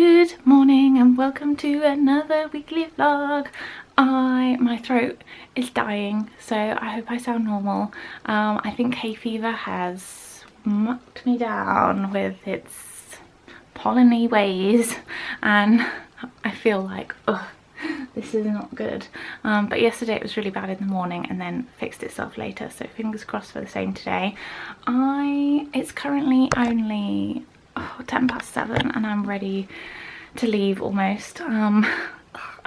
Good morning and welcome to another weekly vlog. My throat is dying, so I hope I sound normal. I think hay fever has mucked me down with its pollen-y ways, and I feel like, ugh, this is not good. But yesterday it was really bad in the morning and then fixed itself later, so fingers crossed for the same today. It's currently only 7:10 and I'm ready to leave almost. I'm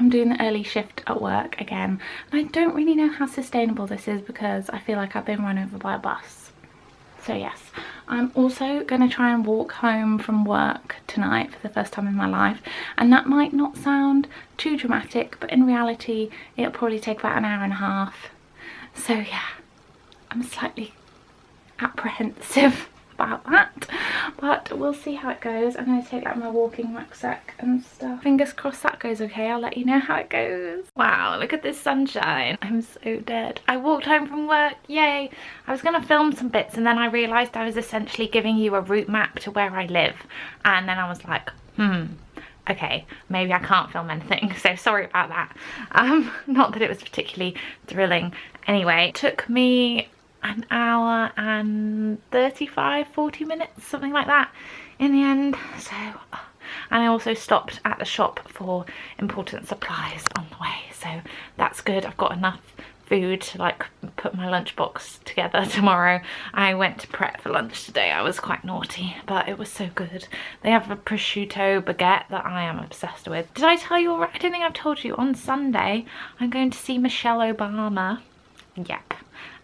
doing the early shift at work again, and I don't really know how sustainable this is because I feel like I've been run over by a bus. So yes, I'm also going to try and walk home from work tonight for the first time in my life, and that might not sound too dramatic, but in reality it'll probably take about an hour and a half. So yeah, I'm slightly apprehensive about that, but we'll see how it goes. I'm going to take like my walking rucksack and stuff. Fingers crossed that goes okay. I'll let you know how it goes. Wow, look at this sunshine. I'm so dead. I walked home from work, yay. I was going to film some bits and then I realised I was essentially giving you a route map to where I live, and then I was like, okay, maybe I can't film anything, so sorry about that. Not that it was particularly thrilling. Anyway, it took me an hour and 40 minutes, something like that in the end. So, and I also stopped at the shop for important supplies on the way, so that's good. I've got enough food to like put my lunchbox together tomorrow. I went to Pret for lunch today. I was quite naughty, but it was so good. They have a prosciutto baguette that I am obsessed with. Did I tell you already? I don't think I've told you. On Sunday I'm going to see Michelle Obama. Yep,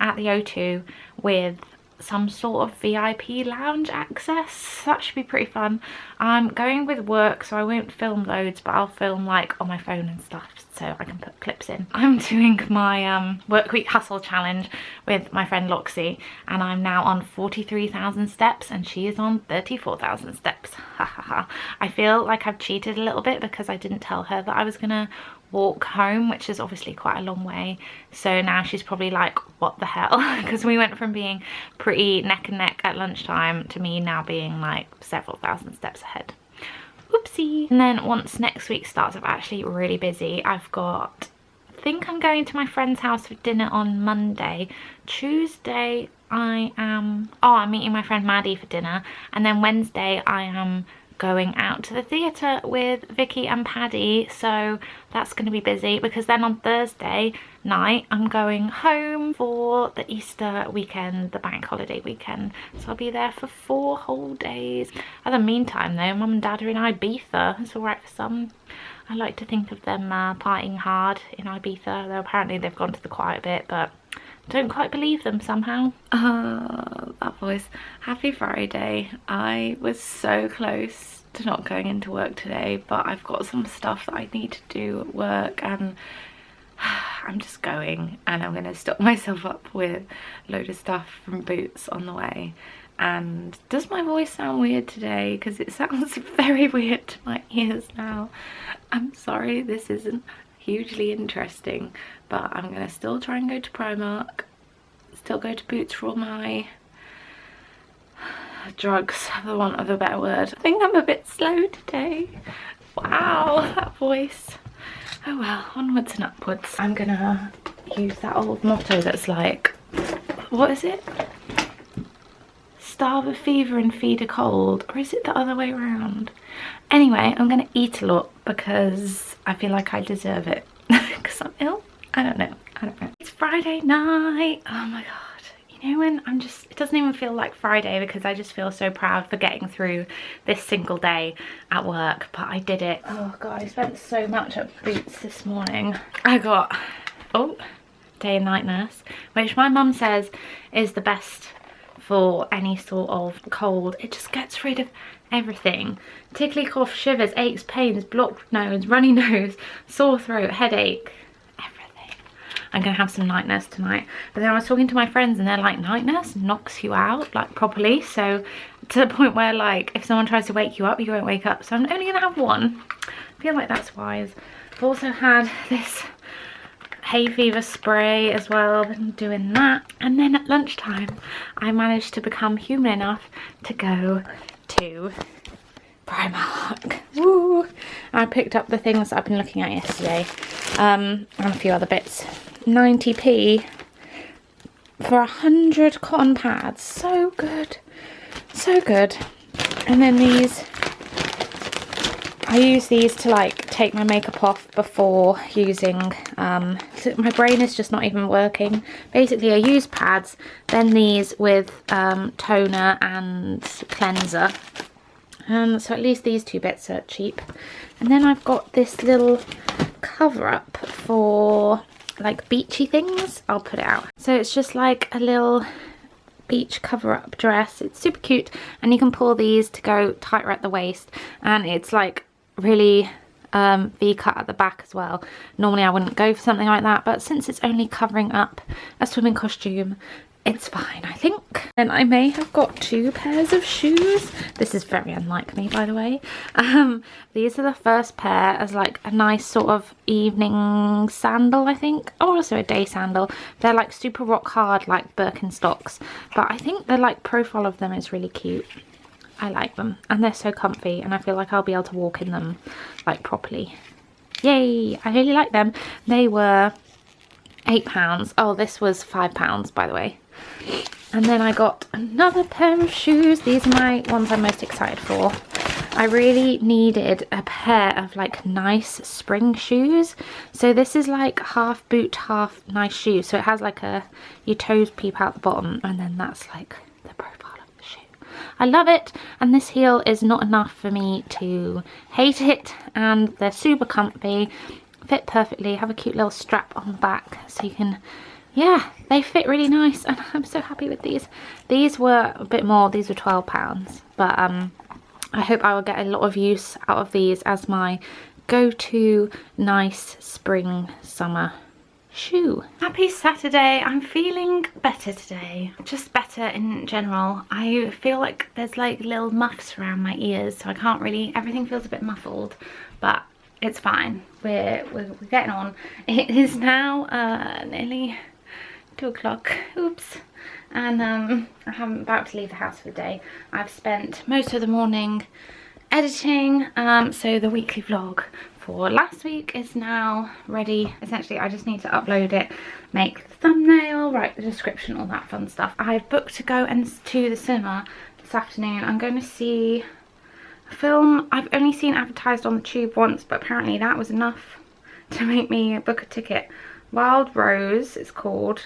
at the O2 with some sort of VIP lounge access. That should be pretty fun. I'm going with work, so I won't film loads, but I'll film like on my phone and stuff so I can put clips in. I'm doing my work week hustle challenge with my friend Loxie, and I'm now on 43,000 steps and she is on 34,000 steps. Ha ha ha. I feel like I've cheated a little bit because I didn't tell her that I was gonna walk home, which is obviously quite a long way, so now she's probably like, what the hell, because we went from being pretty neck and neck at lunchtime to me now being like several thousand steps ahead. Oopsie. And then once next week starts, I'm actually really busy. I think I'm going to my friend's house for dinner on Monday. Tuesday I'm meeting my friend Maddie for dinner, and then Wednesday I am going out to the theatre with Vicky and Paddy, so that's going to be busy, because then on Thursday night I'm going home for the Easter weekend, the bank holiday weekend, so I'll be there for 4 whole days. In the meantime though, Mum and Dad are in Ibiza. It's alright for some. I like to think of them partying hard in Ibiza, though apparently they've gone to the quiet bit, but don't quite believe them somehow. That voice. Happy Friday. I was so close to not going into work today, but I've got some stuff that I need to do at work, and I'm just going, and I'm going to stock myself up with a load of stuff from Boots on the way. And does my voice sound weird today? Because it sounds very weird to my ears now. I'm sorry, this isn't hugely interesting, but I'm gonna still try and go to Primark, still go to Boots for all my drugs, for the want of a better word. I think I'm a bit slow today. Wow, that voice. Oh well, onwards and upwards. I'm gonna use that old motto that's like, what is it? Starve a fever and feed a cold, or is it the other way around? Anyway, I'm gonna eat a lot because I feel like I deserve it. Because I'm ill? I don't know. It's Friday night. Oh my god. You know when it doesn't even feel like Friday because I just feel so proud for getting through this single day at work, but I did it. Oh god, I spent so much at Preece this morning. I got, day and night nurse, which my mum says is the best for any sort of cold. It just gets rid of everything. Tickly cough, shivers, aches, pains, blocked nose, runny nose, sore throat, headache, everything. I'm gonna have some night nurse tonight. But then I was talking to my friends and they're like, night nurse knocks you out like properly, so to the point where like if someone tries to wake you up, you won't wake up. So I'm only gonna have one. I feel like that's wise. I've also had this hay fever spray as well, been doing that. And then at lunchtime I managed to become human enough to go to Primark. Woo! I picked up the things I've been looking at yesterday, and a few other bits. 90p for 100 cotton pads. So good. So good. And then these, I use these to like take my makeup off before using, my brain is just not even working. Basically I use pads, then these with toner and cleanser. So at least these two bits are cheap. And then I've got this little cover up for like beachy things. I'll put it out. So it's just like a little beach cover up dress. It's super cute, and you can pull these to go tighter at the waist, and it's like really V-cut at the back as well. Normally I wouldn't go for something like that, but since it's only covering up a swimming costume, it's fine, I think. And I may have got 2 pairs of shoes. This is very unlike me, by the way. These are the first pair as like a nice sort of evening sandal, I think, or also a day sandal. They're like super rock hard, like Birkenstocks, but I think the like profile of them is really cute. I like them, and they're so comfy, and I feel like I'll be able to walk in them like properly. Yay! I really like them. They were £8. Oh, this was £5, by the way. And then I got another pair of shoes. These are my ones I'm most excited for. I really needed a pair of like nice spring shoes. So this is like half boot, half nice shoes. So it has like your toes peep out the bottom, and then that's like the profile of the shoe. I love it, and this heel is not enough for me to hate it, and they're super comfy, fit perfectly, have a cute little strap on the back so you can, yeah, they fit really nice, and I'm so happy with these. These were a bit more, these were £12, but I hope I will get a lot of use out of these as my go-to nice spring summer shoe. Happy Saturday. I'm feeling better today, just better in general. I feel like there's like little muffs around my ears, so I can't really, everything feels a bit muffled, but it's fine. We're getting on. It is now nearly 2 o'clock. Oops. And I'm about to leave the house for the day. I've spent most of the morning editing, so the weekly vlog for last week is now ready. Essentially I just need to upload it, make the thumbnail, write the description, all that fun stuff. I've booked to go to the cinema this afternoon. I'm going to see a film I've only seen advertised on the tube once, but apparently that was enough to make me book a ticket. Wild Rose it's called,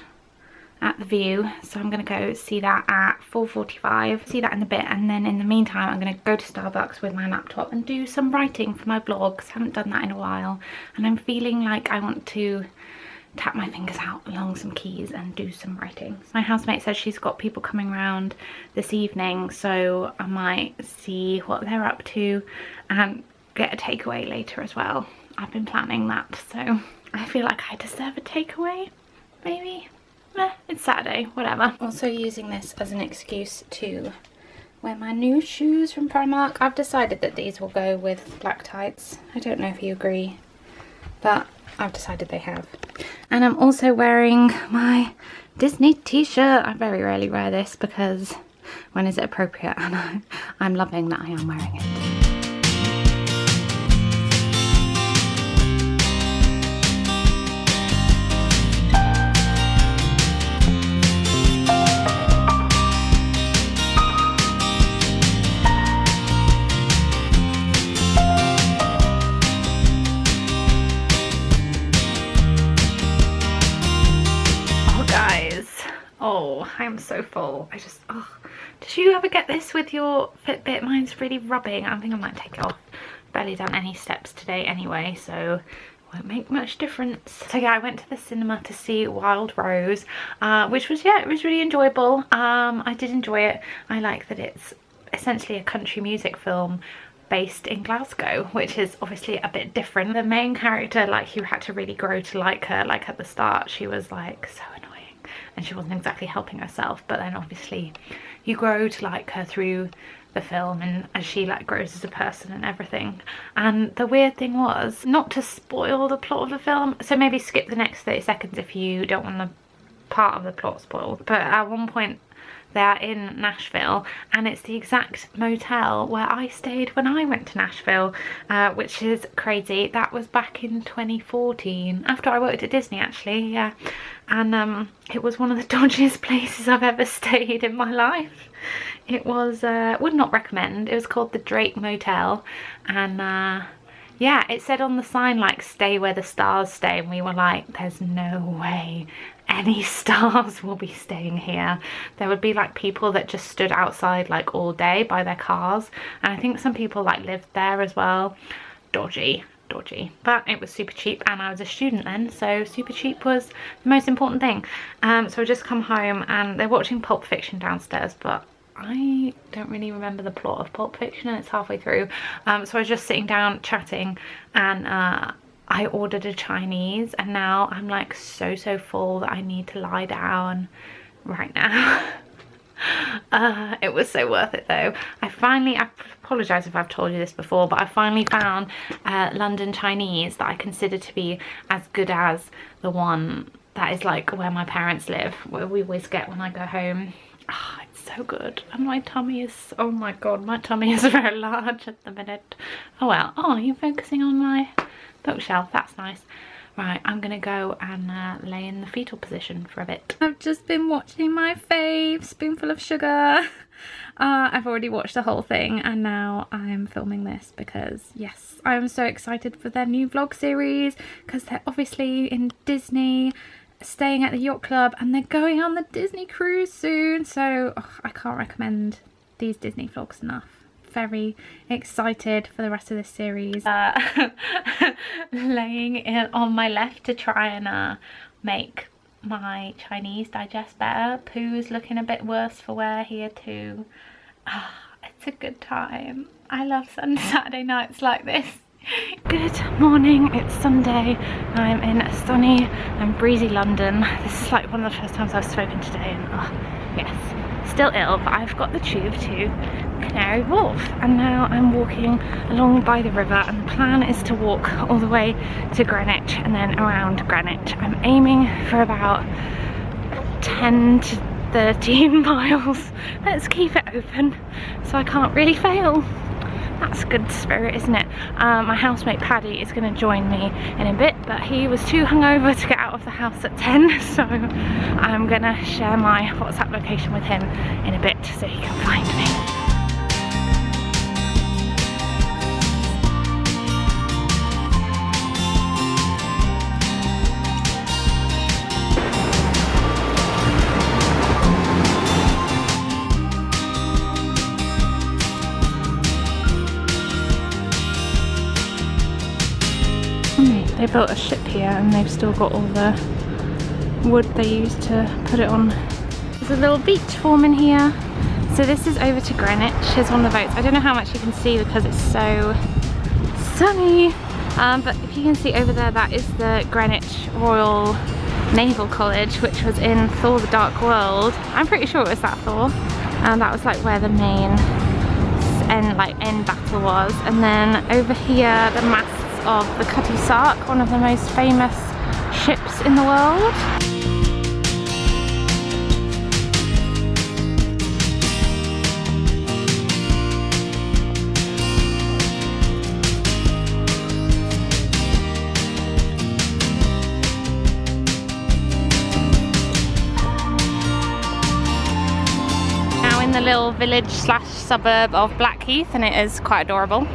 at the View, so I'm going to go see that at 4:45, see that in a bit, and then in the meantime I'm going to go to Starbucks with my laptop and do some writing for my blogs. I haven't done that in a while, and I'm feeling like I want to tap my fingers out along some keys and do some writing. My housemate says she's got people coming around this evening, so I might see what they're up to and get a takeaway later as well. I've been planning that, so I feel like I deserve a takeaway, maybe. It's Saturday, whatever. Also using this as an excuse to wear my new shoes from Primark. I've decided that these will go with black tights. I don't know if you agree, but I've decided they have. And I'm also wearing my Disney t-shirt. I very rarely wear this because when is it appropriate, and I'm loving that I am wearing it. Oh, I am so full. Did you ever get this with your Fitbit? Mine's really rubbing. I think I might take it off. Barely done any steps today anyway, so it won't make much difference. So yeah, I went to the cinema to see Wild Rose, which was, yeah, it was really enjoyable. I did enjoy it. I like that it's essentially a country music film based in Glasgow, which is obviously a bit different. The main character, like, you had to really grow to like her. Like at the start she was like so annoying and she wasn't exactly helping herself, but then obviously you grow to like her through the film and as she like grows as a person and everything. And the weird thing was, not to spoil the plot of the film, so maybe skip the next 30 seconds if you don't want the part of the plot spoiled, but at one point They're in Nashville, and it's the exact motel where I stayed when I went to Nashville, which is crazy. That was back in 2014, after I worked at Disney actually, yeah. And it was one of the dodgiest places I've ever stayed in my life. It was, would not recommend. It was called the Drake Motel, and yeah, it said on the sign like stay where the stars stay, and we were like, there's no way any stars will be staying here. There would be like people that just stood outside like all day by their cars, and I think some people like lived there as well. Dodgy, but it was super cheap, and I was a student then, so super cheap was the most important thing. So I just come home and they're watching Pulp Fiction downstairs, but I don't really remember the plot of Pulp Fiction, and it's halfway through. So I was just sitting down chatting, and I ordered a Chinese, and now I'm like so full that I need to lie down right now. It was so worth it though. I apologise if I've told you this before, but I finally found London Chinese that I consider to be as good as the one that is like where my parents live, where we always get when I go home. Oh, it's so good. And my tummy is, oh my god, my tummy is very large at the minute. Oh well. Oh, you're focusing on my bookshelf, that's nice. Right, I'm gonna go and lay in the fetal position for a bit. I've just been watching my fave, Spoonful of Sugar. I've already watched the whole thing, and now I'm filming this because yes, I'm so excited for their new vlog series, because they're obviously in Disney, staying at the yacht club, and they're going on the Disney cruise soon, so I can't recommend these Disney vlogs enough. Very excited for the rest of this series. Laying on my left to try and make my Chinese digest better. Pooh's looking a bit worse for wear here too. It's a good time. I love Saturday nights like this. Good morning, it's Sunday. I'm in sunny and breezy London. This is like one of the first times I've spoken today, and yes, still ill, but I've got the tube to Canary Wharf, and now I'm walking along by the river, and the plan is to walk all the way to Greenwich and then around Greenwich. I'm aiming for about 10 to 13 miles. Let's keep it open so I can't really fail. That's a good spirit, isn't it? My housemate Paddy is going to join me in a bit, but he was too hungover to get out of the house at 10, so I'm going to share my WhatsApp location with him in a bit so he can find me. They built a ship here, and they've still got all the wood they used to put it on. There's a little beach forming here. So this is over to Greenwich. Here's one of the boats. I don't know how much you can see because it's so sunny. But if you can see over there, that is the Greenwich Royal Naval College, which was in Thor: The Dark World. I'm pretty sure it was that Thor. And that was like where the main end battle was. And then over here, the masts of the Cutty Sark, one of the most famous ships in the world. Now in the little village slash suburb of Blackheath, and it is quite adorable.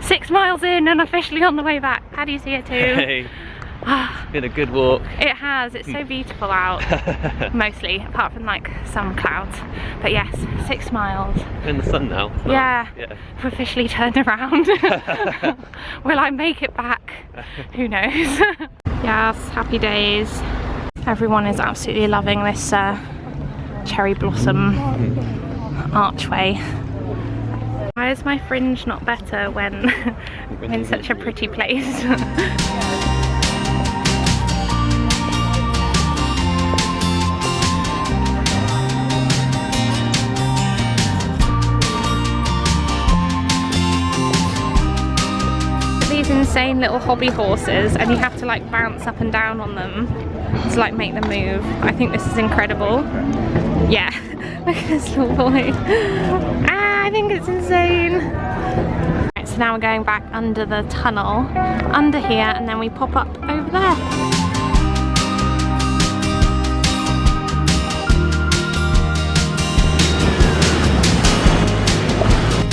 6 miles in and officially on the way back. Paddy's here too. Hey, been a good walk. It has, it's so beautiful out, mostly, apart from like some clouds. But yes, 6 miles. We're in the sun now. Yeah, we've officially turned around. Will I make it back? Who knows? Yes, happy days. Everyone is absolutely loving this cherry blossom archway. Why is my fringe not better when I'm in such a pretty place? These insane little hobby horses, and you have to like bounce up and down on them to like make them move. I think this is incredible. Yeah. Look at this little boy. Ah, I think it's insane. Right, so now we're going back under the tunnel, under here, and then we pop up over there.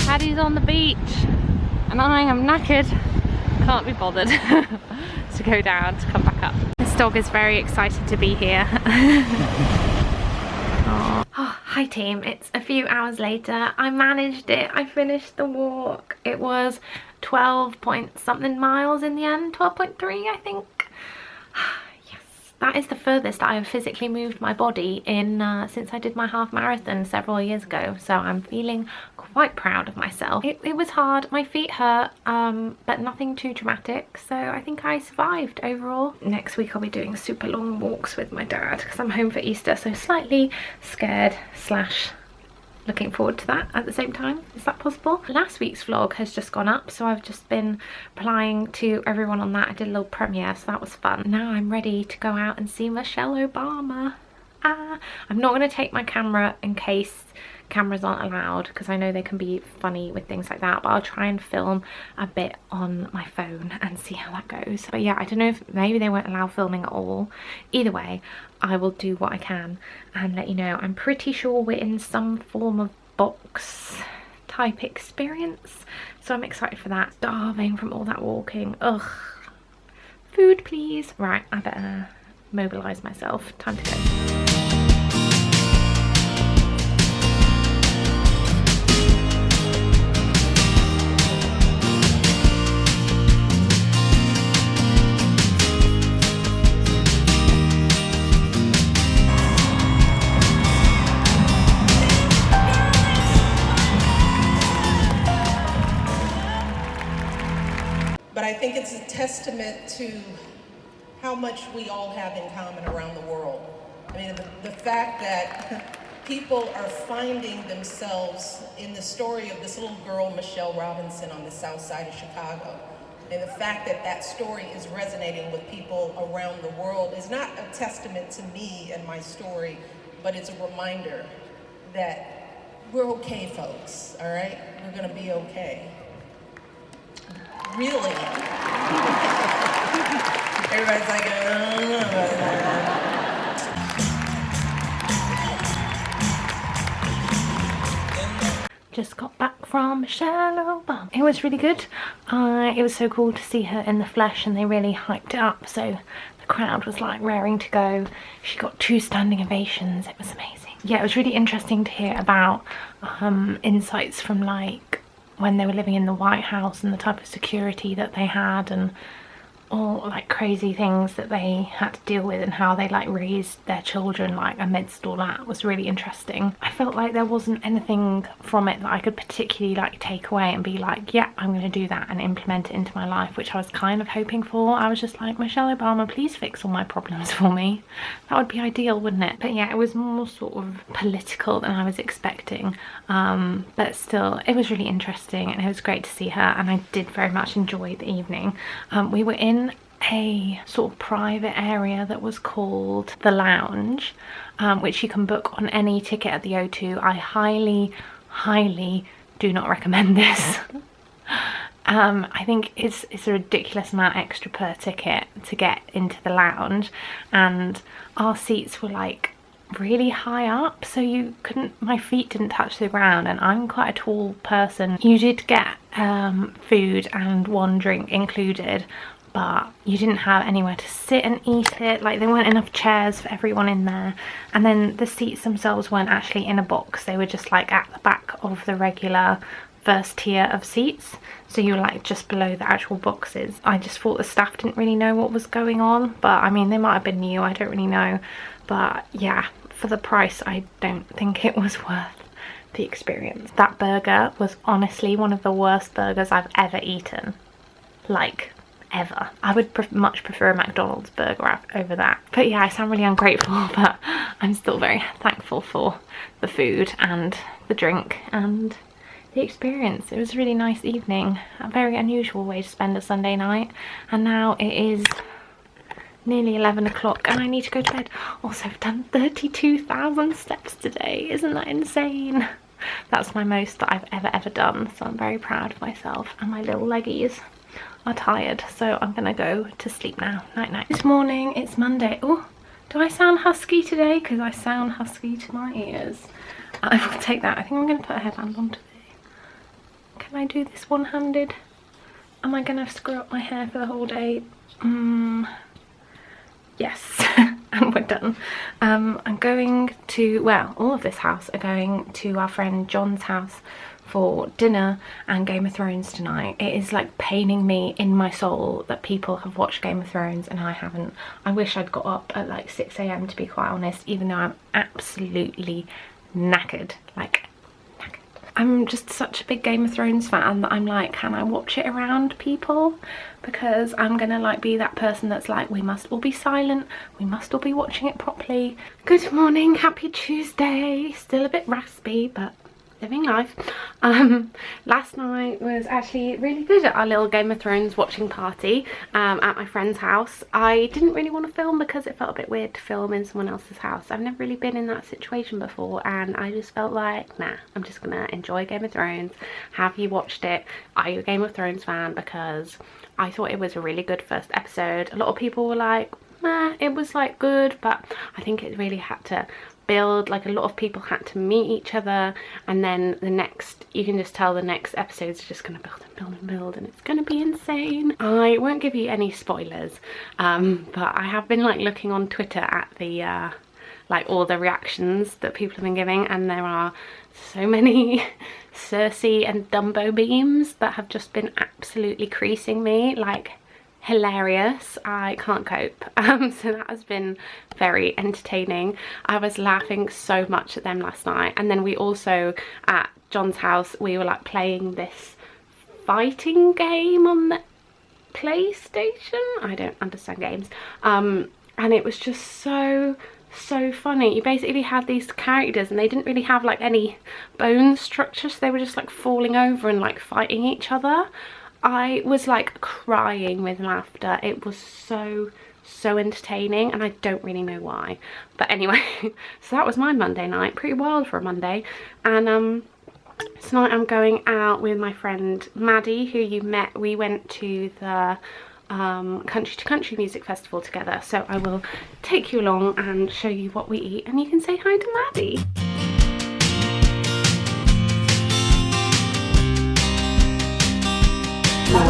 Paddy's on the beach, and I am knackered. Can't be bothered to go down to come back up. This dog is very excited to be here. Oh, hi team, it's a few hours later. I managed it. I finished the walk. It was 12 point something miles in the end, 12.3 I think. Yes, that is the furthest I have physically moved my body in since I did my half marathon several years ago, so I'm feeling quite proud of myself. It was hard, my feet hurt, but nothing too dramatic, so I think I survived overall. Next week I'll be doing super long walks with my dad because I'm home for Easter, so slightly scared slash looking forward to that at the same time. Is that possible? Last week's vlog has just gone up, so I've just been replying to everyone on that. I did a little premiere, so that was fun. Now I'm ready to go out and see Michelle Obama. I'm not going to take my camera in case cameras aren't allowed, because I know they can be funny with things like that, but I'll try and film a bit on my phone and see how that goes. But yeah, I don't know if maybe they won't allow filming at all. Either way, I will do what I can and let you know. I'm pretty sure we're in some form of box type experience, so I'm excited for that. Starving from all that walking. Ugh. Food please. Right, I better mobilise myself. Time to go. But I think it's a testament to how much we all have in common around the world. I mean, the fact that people are finding themselves in the story of this little girl, Michelle Robinson, on the south side of Chicago. And the fact that that story is resonating with people around the world is not a testament to me and my story, but it's a reminder that we're okay, folks, all right? We're gonna be okay. Really? Everybody's like, I don't know about that. Just got back from Michelle Obama. It was really good. It was so cool to see her in the flesh, and they really hyped it up, so the crowd was like raring to go. She got 2 standing ovations. It was amazing. Yeah, it was really interesting to hear about insights from like when they were living in the White House and the type of security that they had, and all like crazy things that they had to deal with, and how they like raised their children like amidst all that was really interesting. I felt like there wasn't anything from it that I could particularly like take away and be like, yeah, I'm going to do that and implement it into my life, which I was kind of hoping for. I was just like, Michelle Obama, please fix all my problems for me. That would be ideal, wouldn't it? But yeah, it was more sort of political than I was expecting, but still it was really interesting, and it was great to see her, and I did very much enjoy the evening. We were in a sort of private area that was called the Lounge, which you can book on any ticket at the O2. I highly do not recommend this. I think it's a ridiculous amount extra per ticket to get into the Lounge, and our seats were like really high up, so you couldn't, my feet didn't touch the ground, and I'm quite a tall person. You did get food and 1 drink included, but you didn't have anywhere to sit and eat it. Like, there weren't enough chairs for everyone in there, and then the seats themselves weren't actually in a box. They were just like at the back of the regular first tier of seats, so you were like just below the actual boxes. I just thought the staff didn't really know what was going on, but I mean, they might have been new, I don't really know. But yeah, for the price, I don't think it was worth the experience. That burger was honestly one of the worst burgers I've ever eaten, like ever. I would much prefer a McDonald's burger over that. But yeah, I sound really ungrateful, but I'm still very thankful for the food and the drink and the experience. It was a really nice evening, a very unusual way to spend a Sunday night, and now it is nearly 11 o'clock and I need to go to bed. Also, I've done 32,000 steps today. Isn't that insane? That's my most that I've ever done, so I'm very proud of myself. And my little leggies are tired, so I'm gonna go to sleep now. Night night. This morning, it's Monday. Oh, do I sound husky today? Because I sound husky to my ears. I will take that. I think I'm gonna put a headband on today. Can I do this one-handed? Am I gonna screw up my hair for the whole day? Yes. And we're done. I'm going to, well, all of this house are going to our friend John's house for dinner and Game of Thrones tonight. It is like paining me in my soul that people have watched Game of Thrones and I haven't. I wish I'd got up at like 6 AM to be quite honest, even though I'm absolutely knackered, like knackered. I'm just such a big Game of Thrones fan that I'm like, can I watch it around people? Because I'm gonna like be that person that's like, we must all be silent, we must all be watching it properly. Good morning, happy Tuesday. Still a bit raspy, but living life. Last night was actually really good at our little Game of Thrones watching party at my friend's house. I didn't really want to film because it felt a bit weird to film in someone else's house. I've never really been in that situation before and I just felt like, nah, I'm just gonna enjoy Game of Thrones. Have you watched it? Are you a Game of Thrones fan? Because I thought it was a really good first episode. A lot of people were like, meh, it was like good, but I think it really had to build. Like a lot of people had to meet each other, and then the next, you can just tell the next episode's just gonna build and build and build, and it's gonna be insane. I won't give you any spoilers, but I have been like looking on Twitter at the like all the reactions that people have been giving, and there are so many Cersei and Dumbo beams that have just been absolutely creasing me, like hilarious. I can't cope. So that has been very entertaining. I was laughing so much at them last night, and then we also at John's house we were like playing this fighting game on the PlayStation. I don't understand games, and it was just so funny. You basically had these characters and they didn't really have like any bone structure, so they were just like falling over and like fighting each other. I was like crying with laughter. It was so entertaining and I don't really know why, but anyway. So that was my Monday night, pretty wild for a Monday. And tonight I'm going out with my friend Maddie, who you met. We went to the Country to Country music festival together, so I will take you along and show you what we eat, and you can say hi to Maddie.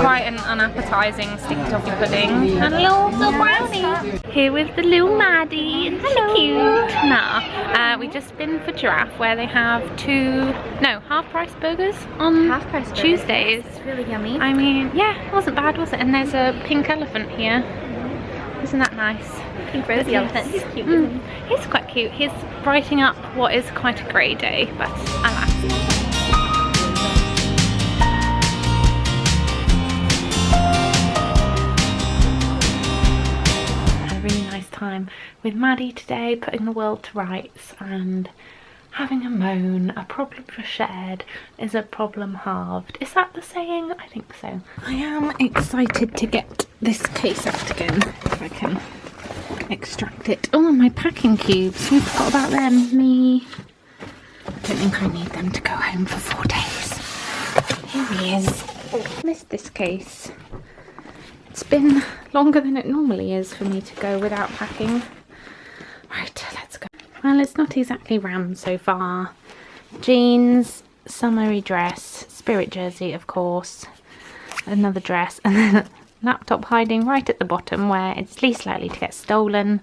Quite an unappetizing sticky toffee pudding and a little brownie. Here with the little Maddie. Isn't she cute? Nah. We just been for Giraffe, where they have half-price burgers on Tuesdays. It's really yummy. I mean, yeah, it wasn't bad, was it? And there's a pink elephant here. Isn't that nice? Pink rosy elephant. He's cute. Isn't he? He's quite cute. He's brightening up what is quite a grey day, but I like it. Time with Maddie today, putting the world to rights and having a moan. A problem shared is a problem halved. Is that the saying? I think so. I am excited to get this case out again, if I can extract it. Oh, my packing cubes. We forgot about them. Me. I don't think I need them to go home for 4 days. Here he is. Oh, missed this case. It's been longer than it normally is for me to go without packing. Right, let's go. Well, it's not exactly rammed so far. Jeans, summery dress, spirit jersey, of course, another dress, and then a laptop hiding right at the bottom where it's least likely to get stolen.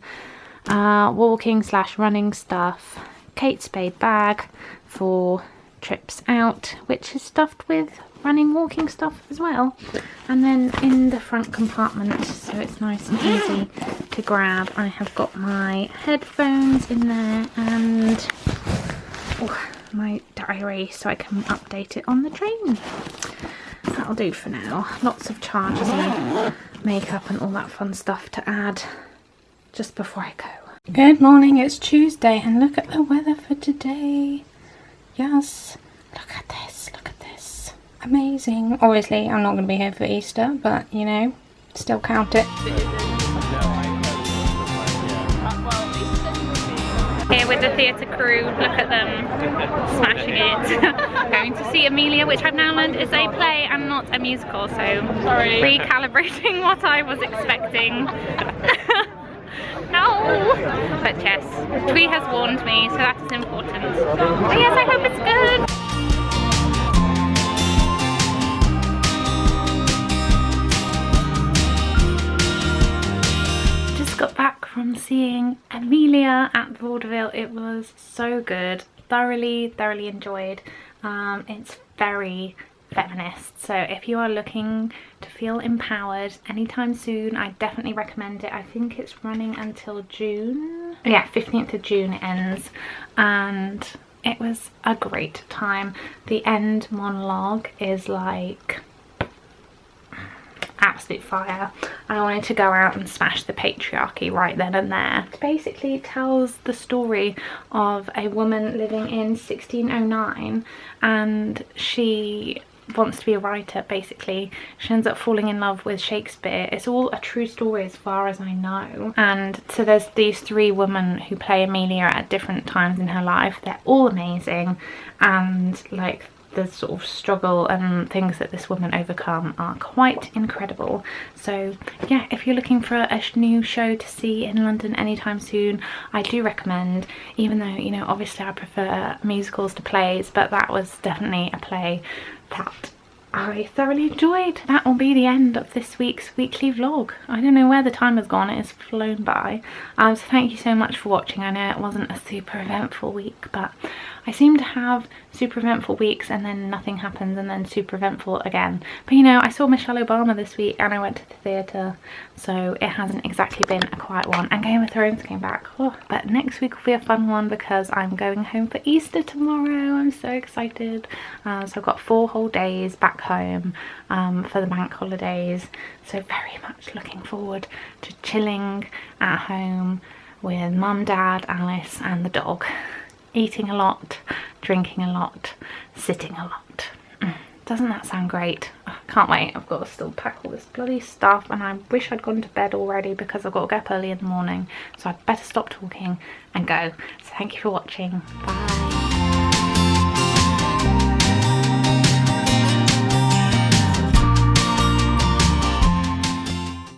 Walking/running stuff. Kate Spade bag for trips out, which is stuffed with running walking stuff as well, and then in the front compartment, so it's nice and easy to grab, I have got my headphones in there and my diary so I can update it on the train. That'll do for now. Lots of chargers and makeup and all that fun stuff to add just before I go. Good morning, it's Tuesday and look at the weather for today. Yes, look at this, look at this. Amazing. Obviously I'm not going to be here for Easter, but you know, still count it. here with the theatre crew. Look at them smashing it. Going to see Amelia, which I've now learned is a play and not a musical, so recalibrating what I was expecting. No! But yes, Twee has warned me, so that is important. But yes, I hope it's good! Got back from seeing Amelia at vaudeville. It was so good. Thoroughly enjoyed. It's very feminist, so if you are looking to feel empowered anytime soon, I definitely recommend it. I think it's running until June. Yeah, 15th of June it ends, and it was a great time. The end monologue is like absolute fire. I wanted to go out and smash the patriarchy right then and there. It basically tells the story of a woman living in 1609, and she wants to be a writer. Basically she ends up falling in love with Shakespeare. It's all a true story as far as I know, and so there's these three women who play Amelia at different times in her life. They're all amazing, and like the sort of struggle and things that this woman overcome are quite incredible. So yeah, if you're looking for a new show to see in London anytime soon, I do recommend, even though, you know, obviously I prefer musicals to plays, but that was definitely a play that I thoroughly enjoyed. That will be the end of this week's weekly vlog. I don't know where the time has gone, it has flown by. So thank you so much for watching. I know it wasn't a super eventful week, but I seem to have super eventful weeks and then nothing happens and then super eventful again. But you know, I saw Michelle Obama this week and I went to the theatre, so it hasn't exactly been a quiet one. And Game of Thrones came back. Oh, but next week will be a fun one because I'm going home for Easter tomorrow. I'm so excited. So I've got 4 whole days back home for the bank holidays, so very much looking forward to chilling at home with mum, dad, Alice and the dog. Eating a lot, drinking a lot, sitting a lot. Doesn't that sound great? Oh, can't wait. I've got to still pack all this bloody stuff, and I wish I'd gone to bed already because I've got to get up early in the morning, so I'd better stop talking and go. So thank you for watching. Bye.